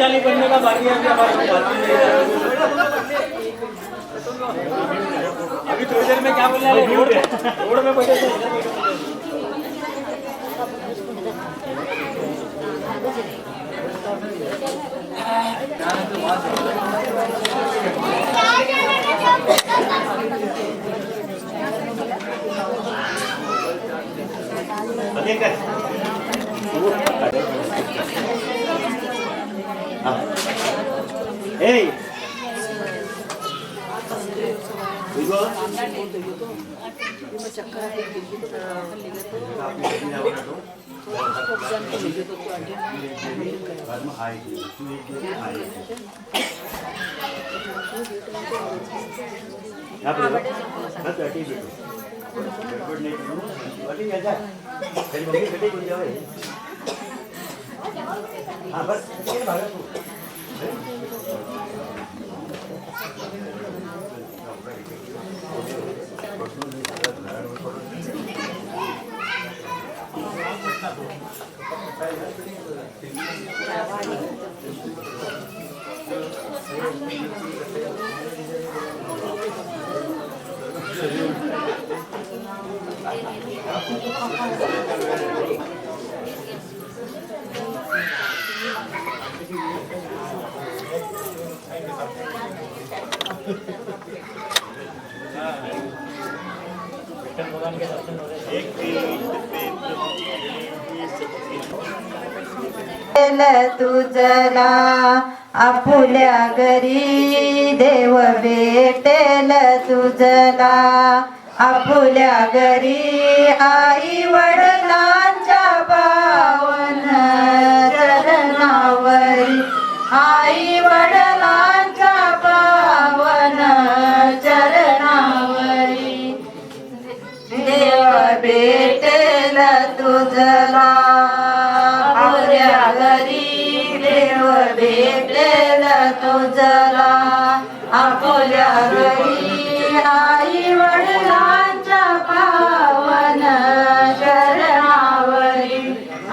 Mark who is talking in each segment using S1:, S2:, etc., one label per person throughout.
S1: शक्तिशाली बनने का बाकी है अभी थोड़ी देर में क्या बोलने वाले रोड में बैठे थे Hey. हाँ बस
S2: तुझला आपुल्या घरी देव भेटेल तुझला आपुल्या घरी आई वडिलांच्या पावन चरणावरी आई वडिलांच्या पावन चरणावरी देव भेटेल तुझला आपुल्या घरी देव भेटेल तुझला आपुल्या घरी आई वडिलांच्या पावन चरणावरी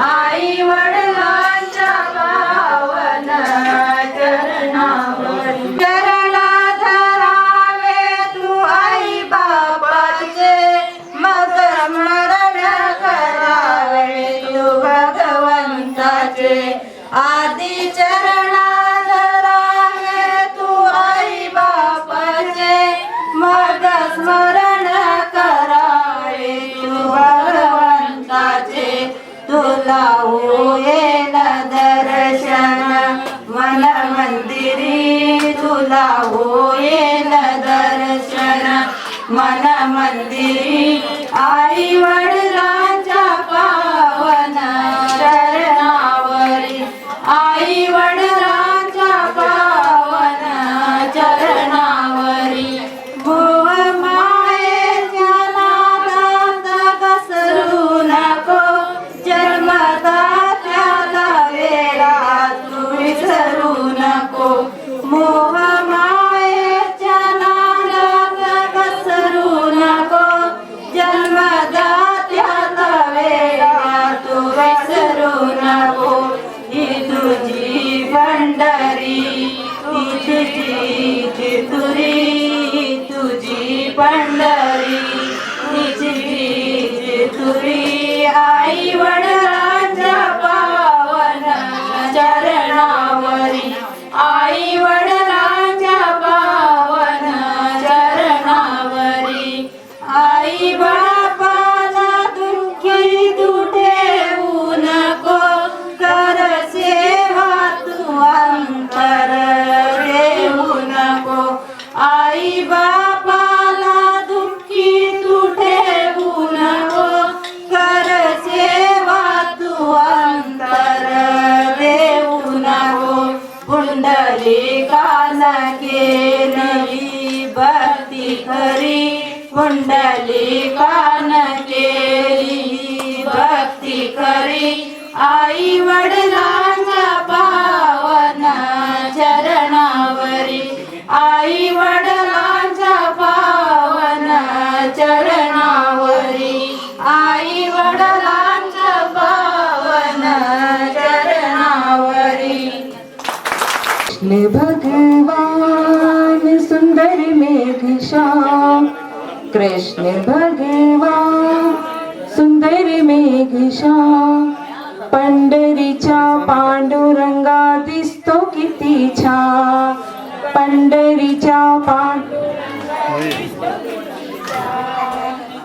S2: आई वडिलांच्या पावन चरणावरी चरणा धरावे तू आई बाबाचे मग स्मरण करावे तू भगवंताचे आदि चरणा धरावे तू आई बापाचे मग स्मरण करावे तू भगवंताचे तुला होईल दर्शन मन मंदिरी तुला होईल दर्शन मन मंदिरी आई वडिलांच्या पावन चरणावरी आई वडिलांच्या पावन चरणावरी भुव मायेच्या नादात घसरू नको जन्मदात्याला वेळा तू विसरू नको मोह मायेच्या नादात घसरू नको जन्मदात्याला वेळा तू विसरू नको ही तुझी पंढरी तुझी तुरी तुझी पंढरी तुझी तुरी आई वडिलांच्या पावन चरणावरी आई वडिलांच्या पावन चरणावरी आई बापाला दुःखी तू ठेवू नको कर सेवा तू अंतर देऊ नको आई बापाला दुःखी तू ठेवू नको कर सेवा तू अंतर देऊ नको पुंडलिकान केली भक्ती खरी पुंडलिकान केली भक्ती खरी आई वडिलांच्या पावन चरणावरी आई वडिलांच्या पावन चरणावरी आई वडिलांच्या पावन चरणावरी कृष्ण भगवान सुंदर मेघश्याम कृष्ण भगवान सुंदर मेघश्याम पंढरीच्या पांडुरंगा दिसतो किती छान पंढरीच्या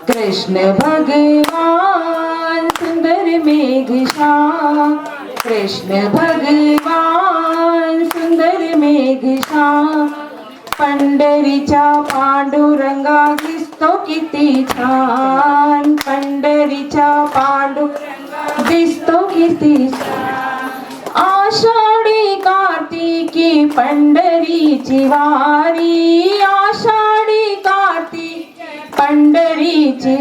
S2: कृष्ण भगवान सुंदर मेघश्याम कृष्ण भगवान सुंदर मेघश्याम पंढरीच्या पांडुरंगा दिसतो किती छान पंढरीच्या पांडुरंगा दिसतो किती छान आषाढी कार्तिकी पंढरीची वारी आषाढी कार्तिकी पंढरीची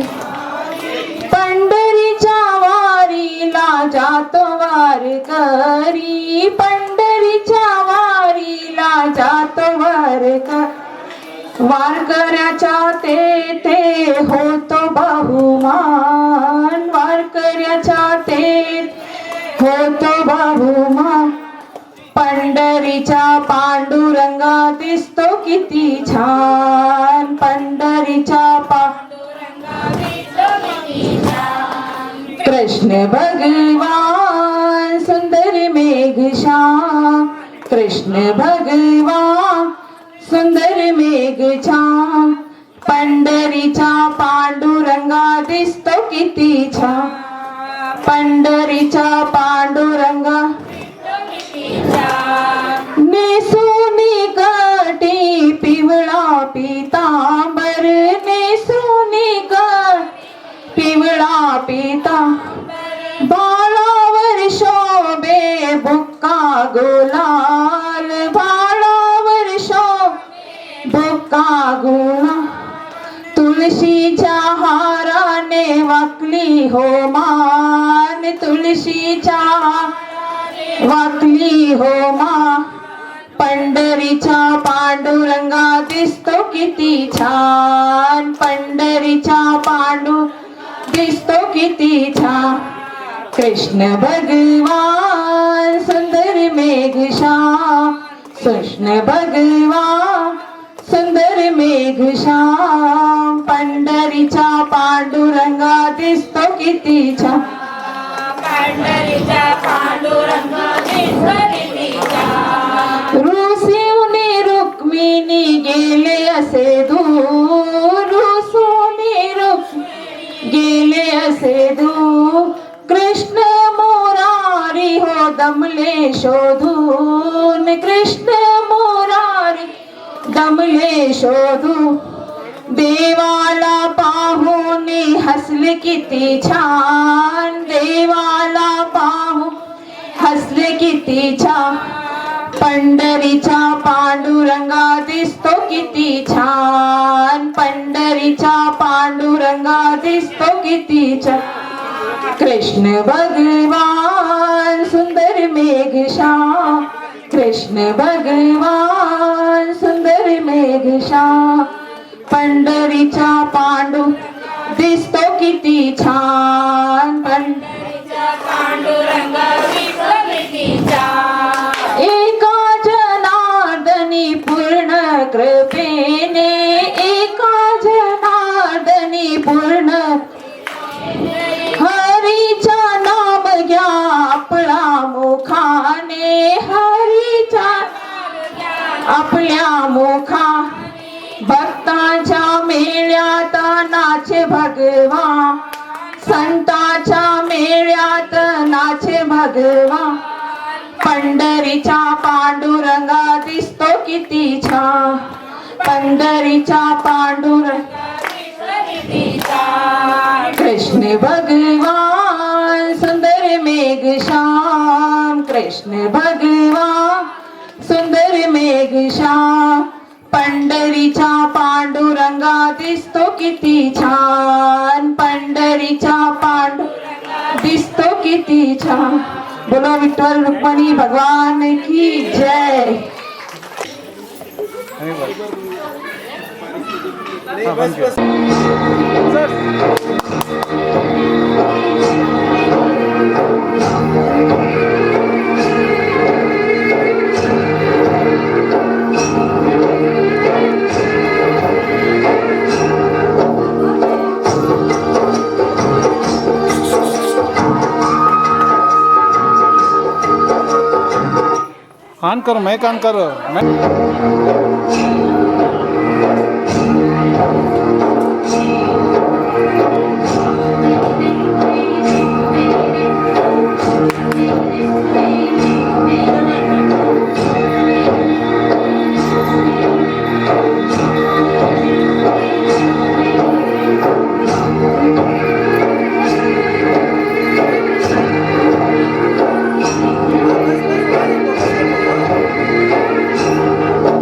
S2: पंढरीच्या वारीला जातो वारकरी पंढरीच्या वारीला जातो वारकऱ्याच्या तेथे होतो बहुमान वारकऱ्याच्या तेथे होतो बहुमान पंढरीच्या पांडुरंगा दिसतो किती छान पंढरीच्या पांडुरंगा दिसतो किती छान कृष्ण भगवान सुंदर मेघश्याम कृष्ण भगवान सुंदर मेघश्याम पंढरीच्या पांडुरंगा दिसतो किती छान पंढरीच्या पांडुरंगा नेसोनी कटी पिवळा पितांबर नेसोनी पिवळा पितांबर बाळावर शोभे बुक्का गुलाल बाळावर शोभे बुक्का गुलाल तुळशीच्या हाराने वाकली हो मान तुळशीच्या वाकली हो मा पंढरीच्या पांडुरंगा दिसतो किती छान पंढरीच्या पांडू दिसतो किती छान कृष्ण भगवान सुंदर मेघश्याम कृष्ण भगवान सुंदर मेघश्याम पंढरीच्या पांडुरंगा दिसतो किती छान पंढरीच्या पांडुरंगा दिसतो किती छान रुसूनी रुक्मिणी गेले असे दूर रुसूनी रुक्मिणी गेले असे दूर कृष्ण मुरारी हो दमले शोधून कृष्ण मुरारी दमले शोधून देवाला पाहून हसले किती छान देवाला पाहून हसले किती छान पंढरीच्या पांडुरंगा दिसतो किती छान पंढरीच्या पांडुरंगा दिसतो किती छान कृष्ण भगवान सुंदर मेघश्याम कृष्ण भगवान सुंदर मेघश्याम पंढरीच्या पांडू दिसतो किती छान पंढरीच्या पांडुरंगा दिसतो किती छान एका जनार्दनी पूर्ण कृपेने एका जनार्दनी पूर्ण हरीचा नाम घ्या आपला मुखाने हरीचा आपल्या मुखा भक्तांच्या मेळ्यात नाचे भगवान संतांच्या मेळ्यात नाचे भगवान पंढरीच्या पांडुरंगा दिसतो किती छान पंढरीच्या पांडुरंगा दिसतो किती छान कृष्ण भगवान सुंदर मेघश्याम कृष्ण भगवान सुंदर मेघश्याम पंढरीच्या पांडुरंगा दिसतो किती छान पंढरीच्या पांडुरंगा दिसतो किती छान बोलो विठ्ठल रुक्मिणी भगवान की जय
S3: मैं कान करो मैं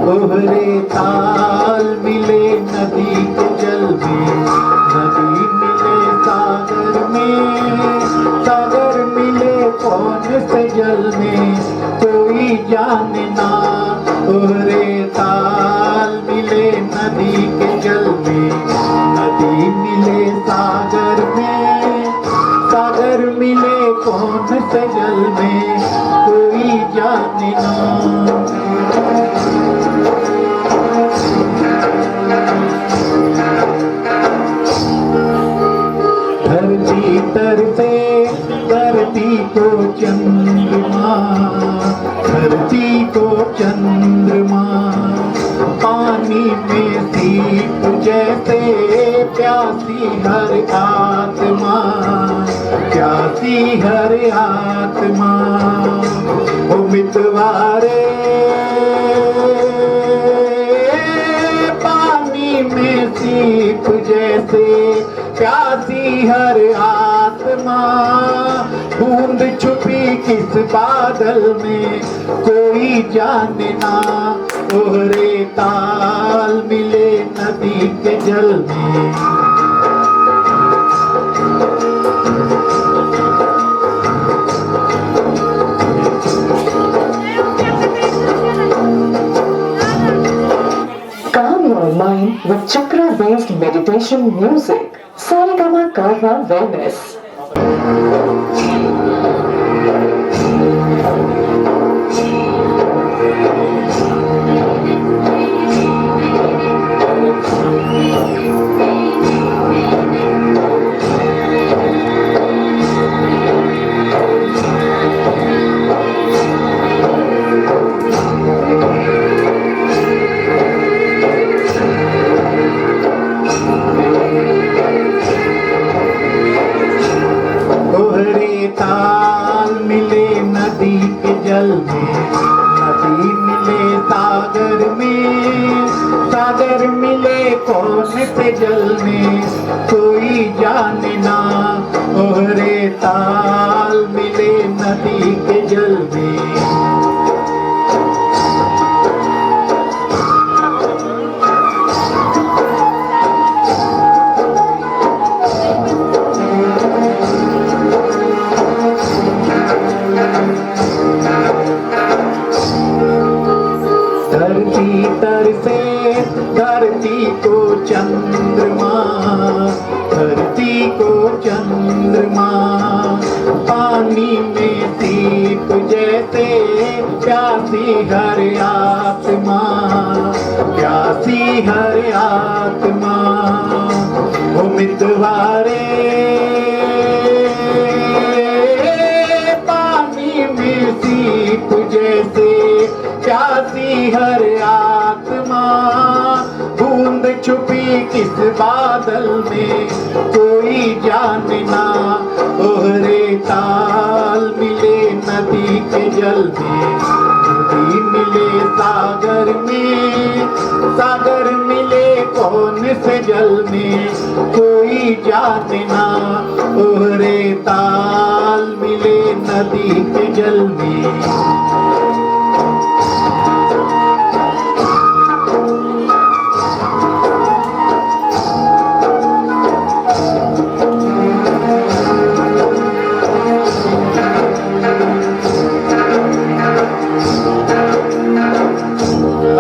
S4: दोहरे ताल मिले नदी के जल में, नदी मिले सागर में, सागर मिले कौन से जल में कोई जाने ना। दोहरे ताल मिले नदी के जल में, नदी मिले सागर में, सागर मिले कौन से जल में कोई जाने ना। धरती तर से धरती को चंद्रमा, धरती को चंद्रमा, पानी में सीप जैसे प्यासी हर आत्मा, प्यासी हर आत्मा। ओ मितवारे पानी में सीप जैसे प्यासी हर आत्मा, बूंद छुपी किस बादल में कोई जाने ना। दोहरे ताल मिले नदी के जल में,
S5: Calm your mind with chakra-based meditation music. Saregama Karma Wellness.
S4: दोहरे ताल मिले नदी के जल में, नदी मिले सागर में, सागर मिले कौन से जल में कोई जाने ना। दोहरे ताल मिले नदी के जल में, धरती तर से धरती को चंद्रमा, धरती को चंद्रमा, पानी में सीप जैसे प्यासी हर आत्मा, प्यासी हर आत्मा। ओ मितवारे पानी में सीप जैसे प्यासी हर आत्मा, बूंद छुपी किस बादल में कोई जाने ना। दोहरे ताल मिले नदी के जल में, नदी मिले सागर में, सागर मिले कौन से जल में कोई जाने ना। दोहरे ताल मिले नदी के जल में।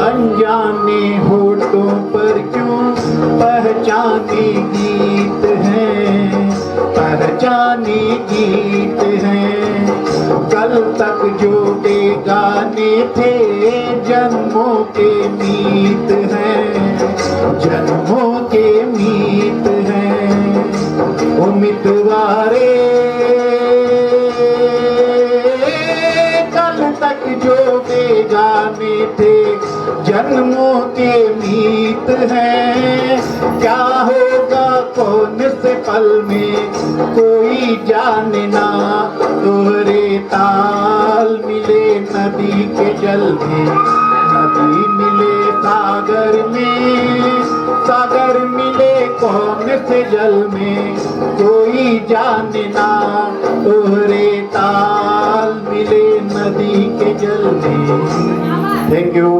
S4: अनजाने होठों पर क्यों पहचाने गीत हैं, पहचाने गीत हैं। कल तक जो गाने थे जन्मों के मीत हैं, जन्मों के मीत हैं। ओ मितवारे कल तक जो गाने जन्मों के मीत हैं, क्या होगा कौन से पल में कोई जाने ना। तोहरे ताल मिले नदी के जल में, नदी मिले सागर में, सागर मिले कौन से जल में कोई जाने ना। तोहरे ताल मिले नदी के जल में। Thank you.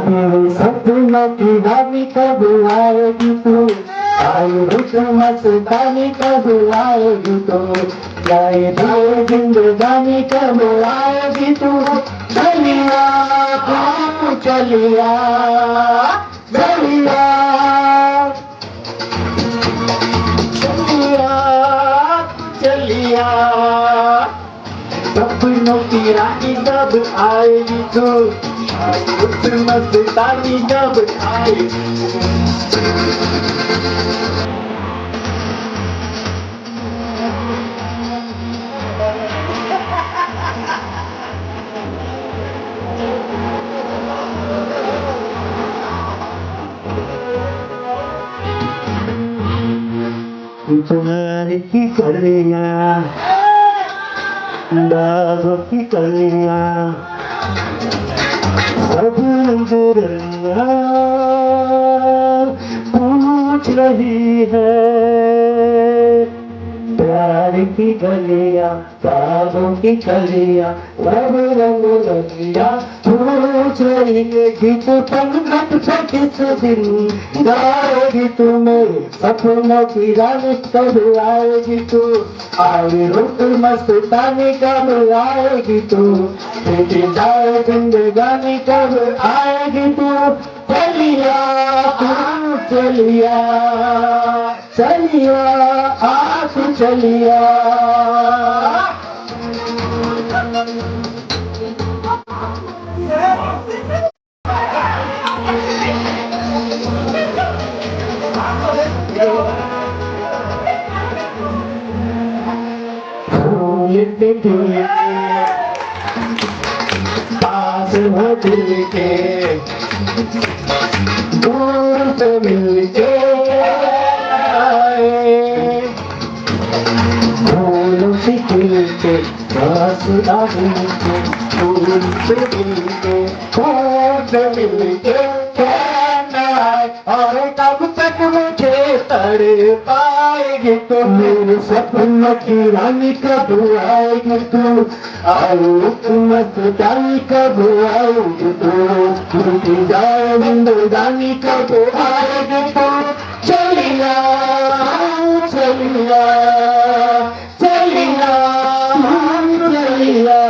S6: मेरे सपनों की रानी कब आएगी तू, आई मस्तानी कब आएगी तू, लाए दिए जिंदगानी कब आएगी तू। चलिया तू चलिया चलिया चलिया चलिया, सपनों की रानी कब आएगी तू, मस्तानी कब आएगी। तुम्हारी की कलियां, बागों की कलियां, सब नजरिया पूछ रही है। प्यार की गलियां, बागों की कलियां, सब रंग रंगिया पूछ रही है। गीत पंगत से किस दिन गाएगी तू, मेरे सपनों की रानी कब आएगी तू, आई रुक मस्तानी कब आएगी तू, बेटी जाए जिंदगानी कब आएगी तू। चलिया तू चलिया चलिया आ तू चलिया। पास हो दिल के, दूर से मिल के आए, फूलों से खिल के पास आ मिल के, दूर से मिल के फूल से मिल के कहना है। और कब तक मुझे तड़ पाएगी तो, मेरे सपनों की रानी कब आएगी तू, आई मस्तानी कब आएगी तू, टूटी जाए जिंदगानी कब आएगी तू। चलिया चलिया चलिया चलिया।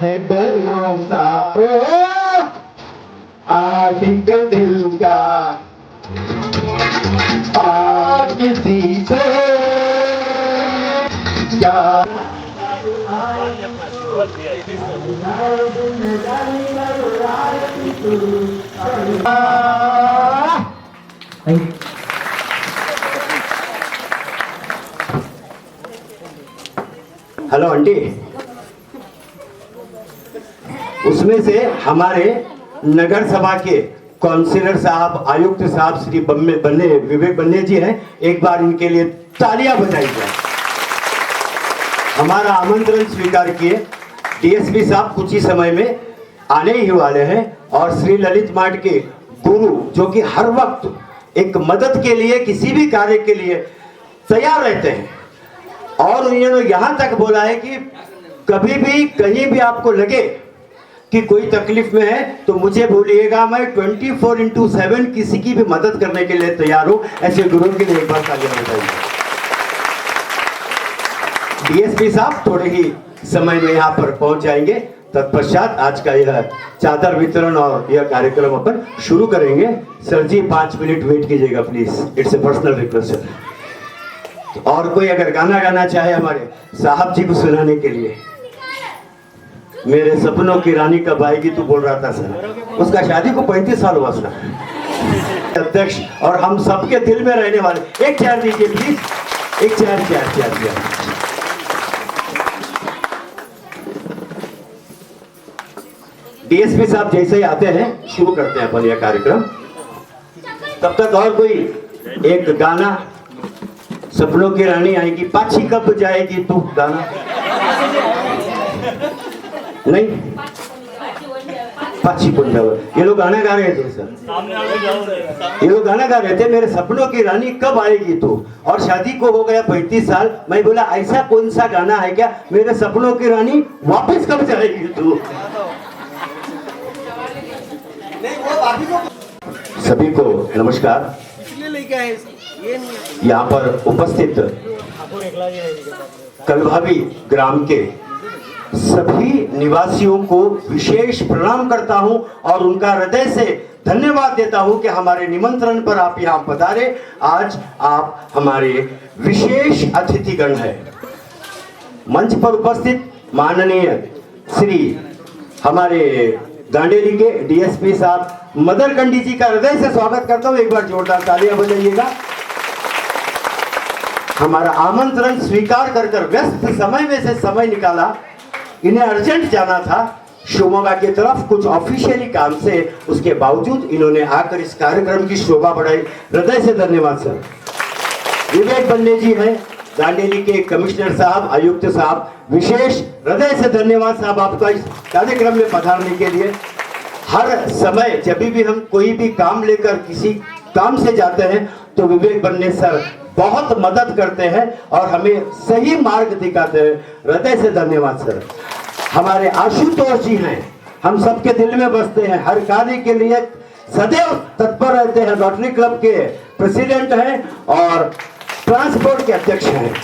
S6: है भरोसा आशिक दिल का, किसी से क्या
S7: हेलो आंटी, उसमें से हमारे नगर सभा के काउंसिलर साहब, आयुक्त साहब श्री विवेक बन्ने जी हैं, एक बार इनके लिए तालियां बजाई जाए। हमारा आमंत्रण स्वीकार किए। डीएसपी साहब कुछ ही समय में आने ही वाले हैं और श्री ललित मार्ट के गुरु जो कि हर वक्त एक मदद के लिए किसी भी कार्य के लिए तैयार रहते हैं और उन्होंने यहाँ तक बोला है कि कभी भी कहीं भी आपको लगे कि कोई तकलीफ में है तो मुझे बोलिएगा, मैं 24/7 किसी की भी मदद करने के लिए तैयार हूं। ऐसे गुरु के लिए एक बार तालियां बजाइए। डीएसपी साहब थोड़े ही समय में यहाँ पर पहुंच जाएंगे। तत्पश्चात आज का यह चादर वितरण और यह कार्यक्रम अपन शुरू करेंगे। सर जी 5 मिनट वेट कीजिएगा please, it's a personal request sir. और कोई अगर गाना गाना चाहे हमारे साहब जी को सुनाने के लिए। मेरे सपनों की रानी कब आएगी तू बोल रहा था सर, उसका शादी को 35 साल हुआ सर। अध्यक्ष और हम सबके दिल में रहने वाले, एक चेयर दीजिए प्लीज, एक चेयर। डीएसपी साहब जैसे ही आते हैं शुरू करते हैं अपन यह कार्यक्रम। तब तक और कोई एक गाना, सपनों की रानी आएगी, पाछी कब जाएगी तू, गाना नहीं, पाछी पुंजावर, ये लोग गाना गा रहे थे सर, ये लोग गाना गा रहे थे, मेरे सपनों की रानी कब आएगी तू, और शादी को हो गया 35 साल। मैं बोला ऐसा कौन सा गाना है क्या, मेरे सपनों की रानी वापस कब जाएगी तू। सभी को नमस्कार। यहाँ पर उपस्थित कलभावी ग्राम के सभी निवासियों को विशेष प्रणाम करता हूं और उनका हृदय से धन्यवाद देता हूं कि हमारे निमंत्रण पर आप यहां पधारे। आज आप हमारे विशेष अतिथिगण हैं। मंच पर उपस्थित माननीय श्री हमारे गांडेली के डीएसपी साहब मदर कंडी जी का हृदय से स्वागत करता हूं। एक बार जोरदार तालियां बजाइएगा। हमारा आमंत्रण स्वीकार कर व्यस्त समय में से समय निकाला। इन्हें अर्जेंट जाना था शिवमोगा की तरफ कुछ ऑफिशियली काम से, उसके बावजूद इन्होंने आकर इस कार्यक्रम की शोभा बढ़ाई। हृदय से धन्यवाद सर। विवेक बन्ने जी हैं गांडेली के कमिश्नर साहब, आयुक्त साहब, विशेष हृदय से धन्यवाद साहब आपका इस कार्यक्रम में पधारने के लिए। हर समय जब भी हम कोई भी काम लेकर किसी काम से जाते हैं तो विवेक बन्ने सर बहुत मदद करते हैं और हमें सही मार्ग दिखाते हैं। हृदय से धन्यवाद सर। हमारे आशुतोष जी हैं, हम सबके दिल में बसते हैं, हर कार्य के लिए सदैव तत्पर रहते हैं। रोटरी क्लब के प्रेसिडेंट हैं और ट्रांसपोर्ट के अध्यक्ष हैं।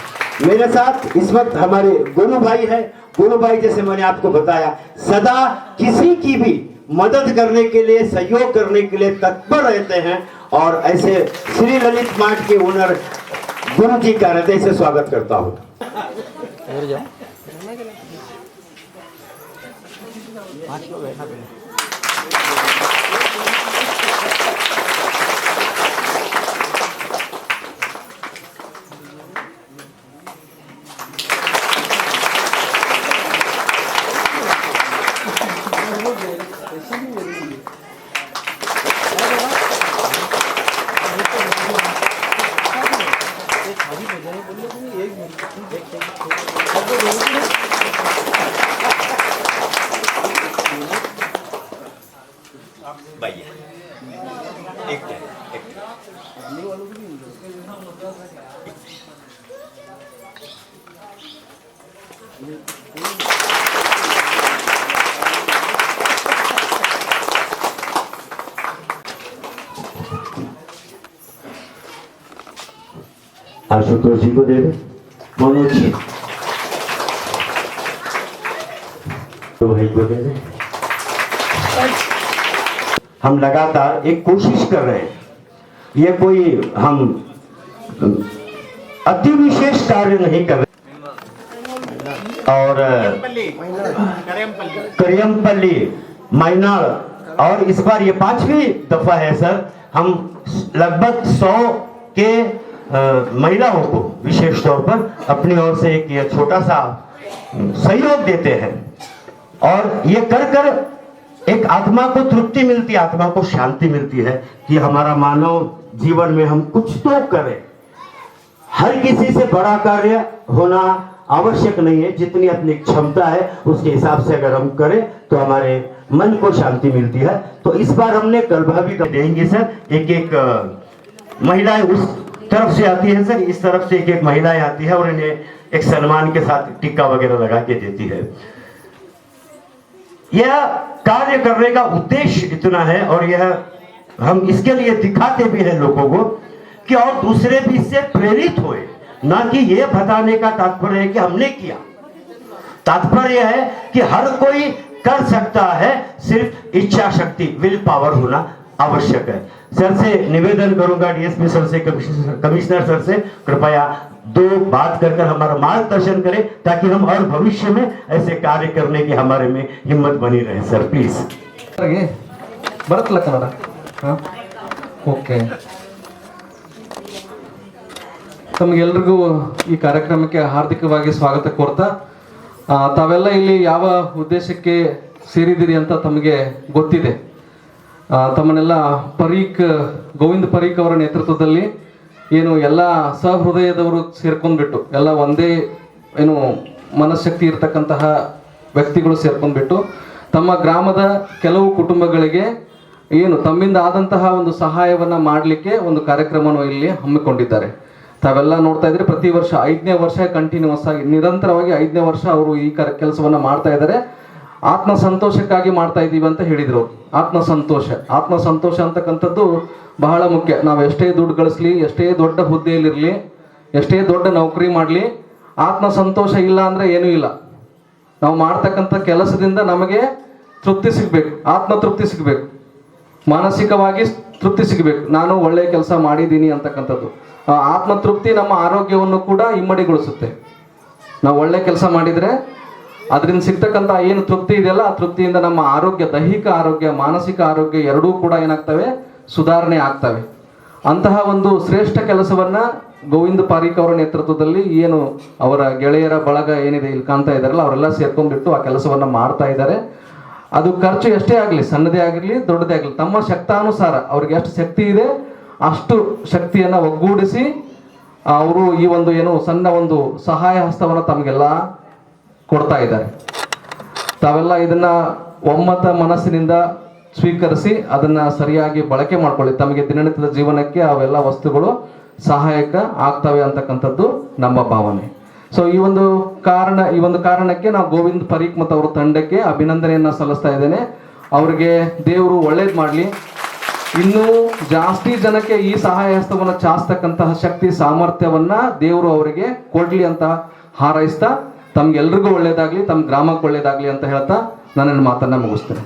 S7: मेरे साथ इस वक्त हमारे गोलू भाई हैं। गोलू भाई जैसे मैंने आपको बताया सदा किसी की भी मदद करने के लिए, सहयोग करने के लिए तत्पर रहते हैं और ऐसे श्री ललित मार्ट के ओनर गुरु जी का हृदय से स्वागत करता हूं। आशुतोष जी को दे दे, मनोज जी तो भाई को दे दे। हम लगातार एक कोशिश कर रहे हैं, ये कोई हम अति विशेष कार्य नहीं कर रहे। और करियमपल्ली मायनाड, और इस बार ये 5वीं दफा है सर। हम लगभग 100 के महिलाओं को विशेष तौर पर अपनी ओर से एक ये छोटा सा सहयोग देते हैं और ये कर एक आत्मा को तृप्ति मिलती है, आत्मा को शांति मिलती है कि हमारा मानव जीवन में हम कुछ तो करें। हर किसी से बड़ा कार्य होना आवश्यक नहीं है, जितनी अपनी क्षमता है उसके हिसाब से अगर हम करें तो हमारे मन को शांति मिलती है। तो इस बार हमने गलभा भी देंगे सर, एक एक महिलाएं उस तरफ से आती है सर, इस तरफ से एक एक महिलाएं आती है और इन्हें एक सम्मान के साथ टिक्का वगैरह लगा के देती है। यह कार्य करने का उद्देश्य इतना है और यह हम इसके लिए दिखाते भी हैं लोगों को कि और दूसरे भी इससे प्रेरित हुए, ना कि यह बताने का तात्पर्य है कि हमने किया। तात्पर्य है कि हर कोई कर सकता है, सिर्फ इच्छा शक्ति, विल पावर होना आवश्यक है। सर से निवेदन करूंगा, डीएसपी सर से, कमिश्नर सर से, कृपया 2 बात कर हमारा मार्गदर्शन करें ताकि हम और भविष्य में ऐसे कार्य करने की हमारे में हिम्मत बनी रहे। सर प्लीज
S1: ಬರುತ್ತಲ್ಲ ಕನ್ನಡ? ಓಕೆ, ತಮಗೆಲ್ರಿಗೂ ಈ ಕಾರ್ಯಕ್ರಮಕ್ಕೆ ಹಾರ್ದಿಕವಾಗಿ ಸ್ವಾಗತ ಕೋರ್ತಾ, ತಾವೆಲ್ಲ ಇಲ್ಲಿ ಯಾವ ಉದ್ದೇಶಕ್ಕೆ ಸೇರಿದಿರಿ ಅಂತ ತಮಗೆ ಗೊತ್ತಿದೆ. ತಮ್ಮನ್ನೆಲ್ಲ ಗೋವಿಂದ ಪರೀಕ್ ಅವರ ನೇತೃತ್ವದಲ್ಲಿ ಏನು ಎಲ್ಲ ಸಹೃದಯದವರು ಸೇರ್ಕೊಂಡ್ಬಿಟ್ಟು, ಎಲ್ಲ ಒಂದೇ ಏನು ಮನಃಶಕ್ತಿ ಇರತಕ್ಕಂತಹ ವ್ಯಕ್ತಿಗಳು ಸೇರ್ಕೊಂಡ್ಬಿಟ್ಟು ತಮ್ಮ ಗ್ರಾಮದ ಕೆಲವು ಕುಟುಂಬಗಳಿಗೆ ಏನು ತಮ್ಮಿಂದ ಆದಂತಹ ಒಂದು ಸಹಾಯವನ್ನು ಮಾಡಲಿಕ್ಕೆ ಒಂದು ಕಾರ್ಯಕ್ರಮವನ್ನು ಇಲ್ಲಿ ಹಮ್ಮಿಕೊಂಡಿದ್ದಾರೆ. ತಾವೆಲ್ಲ ನೋಡ್ತಾ ಇದ್ರೆ ಪ್ರತಿ ವರ್ಷ 5ನೇ ವರ್ಷ ಕಂಟಿನ್ಯೂಸ್ ಆಗಿ ನಿರಂತರವಾಗಿ 5ನೇ ವರ್ಷ ಅವರು ಈ ಕೆಲಸವನ್ನು ಮಾಡ್ತಾ ಇದ್ದಾರೆ. ಆತ್ಮ ಸಂತೋಷಕ್ಕಾಗಿ ಮಾಡ್ತಾ ಇದ್ದೀವಿ ಅಂತ ಹೇಳಿದ್ರು. ಆತ್ಮ ಸಂತೋಷ ಅಂತಕ್ಕಂಥದ್ದು ಬಹಳ ಮುಖ್ಯ. ನಾವು ಎಷ್ಟೇ ದುಡ್ಡು ಗಳಿಸ್ಲಿ, ಎಷ್ಟೇ ದೊಡ್ಡ ಹುದ್ದೆಯಲ್ಲಿರಲಿ, ಎಷ್ಟೇ ದೊಡ್ಡ ನೌಕರಿ ಮಾಡಲಿ, ಆತ್ಮ ಸಂತೋಷ ಇಲ್ಲ ಅಂದರೆ ಏನೂ ಇಲ್ಲ. ನಾವು ಮಾಡ್ತಕ್ಕಂಥ ಕೆಲಸದಿಂದ ನಮಗೆ ತೃಪ್ತಿ ಸಿಗಬೇಕು, ಆತ್ಮ ತೃಪ್ತಿ ಸಿಗಬೇಕು, ಮಾನಸಿಕವಾಗಿ ತೃಪ್ತಿ ಸಿಗಬೇಕು. ನಾನು ಒಳ್ಳೆಯ ಕೆಲಸ ಮಾಡಿದ್ದೀನಿ ಅಂತಕ್ಕಂಥದ್ದು ಆತ್ಮ ತೃಪ್ತಿ ನಮ್ಮ ಆರೋಗ್ಯವನ್ನು ಕೂಡ ಇಮ್ಮಡಿಗೊಳಿಸುತ್ತೆ. ನಾವು ಒಳ್ಳೆ ಕೆಲಸ ಮಾಡಿದರೆ ಅದರಿಂದ ಸಿಗ್ತಕ್ಕಂಥ ಏನು ತೃಪ್ತಿ ಇದೆಯಲ್ಲ, ಆ ತೃಪ್ತಿಯಿಂದ ನಮ್ಮ ಆರೋಗ್ಯ, ದೈಹಿಕ ಆರೋಗ್ಯ, ಮಾನಸಿಕ ಆರೋಗ್ಯ ಎರಡೂ ಕೂಡ ಏನಾಗ್ತವೆ, ಸುಧಾರಣೆ ಆಗ್ತವೆ. ಅಂತಹ ಒಂದು ಶ್ರೇಷ್ಠ ಕೆಲಸವನ್ನು ಗೋವಿಂದ ಪಾರೀಕ್ ಅವರ ನೇತೃತ್ವದಲ್ಲಿ ಏನು ಅವರ ಗೆಳೆಯರ ಬಳಗ ಏನಿದೆ ಇಲ್ಲಿ ಕಾಣ್ತಾ ಇದ್ದಾರಲ್ಲ, ಅವರೆಲ್ಲ ಸೇರ್ಕೊಂಡ್ಬಿಟ್ಟು ಆ ಕೆಲಸವನ್ನು ಮಾಡ್ತಾ ಇದ್ದಾರೆ. ಅದು ಖರ್ಚು ಎಷ್ಟೇ ಆಗಲಿ, ಸಣ್ಣದೇ ಆಗಿರಲಿ ದೊಡ್ಡದೇ ಆಗಲಿ, ತಮ್ಮ ಶಕ್ತಾನುಸಾರ ಅವ್ರಿಗೆ ಎಷ್ಟು ಶಕ್ತಿ ಇದೆ ಅಷ್ಟು ಶಕ್ತಿಯನ್ನು ಒಗ್ಗೂಡಿಸಿ ಅವರು ಈ ಒಂದು ಏನು ಸಣ್ಣ ಒಂದು ಸಹಾಯ ಹಸ್ತವನ್ನು ತಮಗೆಲ್ಲ ಕೊಡ್ತಾ ಇದ್ದಾರೆ. ತಾವೆಲ್ಲ ಇದನ್ನ ಒಮ್ಮತ ಮನಸ್ಸಿನಿಂದ ಸ್ವೀಕರಿಸಿ ಅದನ್ನ ಸರಿಯಾಗಿ ಬಳಕೆ ಮಾಡ್ಕೊಳ್ಳಿ. ತಮಗೆ ದಿನನಿತ್ಯದ ಜೀವನಕ್ಕೆ ಅವೆಲ್ಲ ವಸ್ತುಗಳು ಸಹಾಯಕ ಆಗ್ತವೆ ಅಂತಕ್ಕಂಥದ್ದು ನಮ್ಮ ಭಾವನೆ. ಸೊ ಈ ಒಂದು ಕಾರಣಕ್ಕೆ ನಾವು ಗೋವಿಂದ ಪರೀಕ್ ಮತ್ತು ಅವರ ತಂಡಕ್ಕೆ ಅಭಿನಂದನೆಯನ್ನ ಸಲ್ಲಿಸ್ತಾ ಇದ್ದೇನೆ. ಅವರಿಗೆ ದೇವರು ಒಳ್ಳೇದು ಮಾಡಲಿ, ಇನ್ನೂ ಜಾಸ್ತಿ ಜನಕ್ಕೆ ಈ ಸಹಾಯ ಹಸ್ತವನ್ನು ಚಾಸ್ತಕ್ಕಂತಹ ಶಕ್ತಿ ಸಾಮರ್ಥ್ಯವನ್ನ ದೇವರು ಅವರಿಗೆ ಕೊಡ್ಲಿ ಅಂತ ಹಾರೈಸ್ತಾ, ತಮ್ಗೆಲ್ರಿಗೂ ಒಳ್ಳೇದಾಗ್ಲಿ, ತಮ್ಮ ಗ್ರಾಮಕ್ಕೆ ಒಳ್ಳೇದಾಗ್ಲಿ ಅಂತ ಹೇಳ್ತಾ ನನ್ನ ಮಾತನ್ನ ಮುಗಿಸ್ತೇನೆ.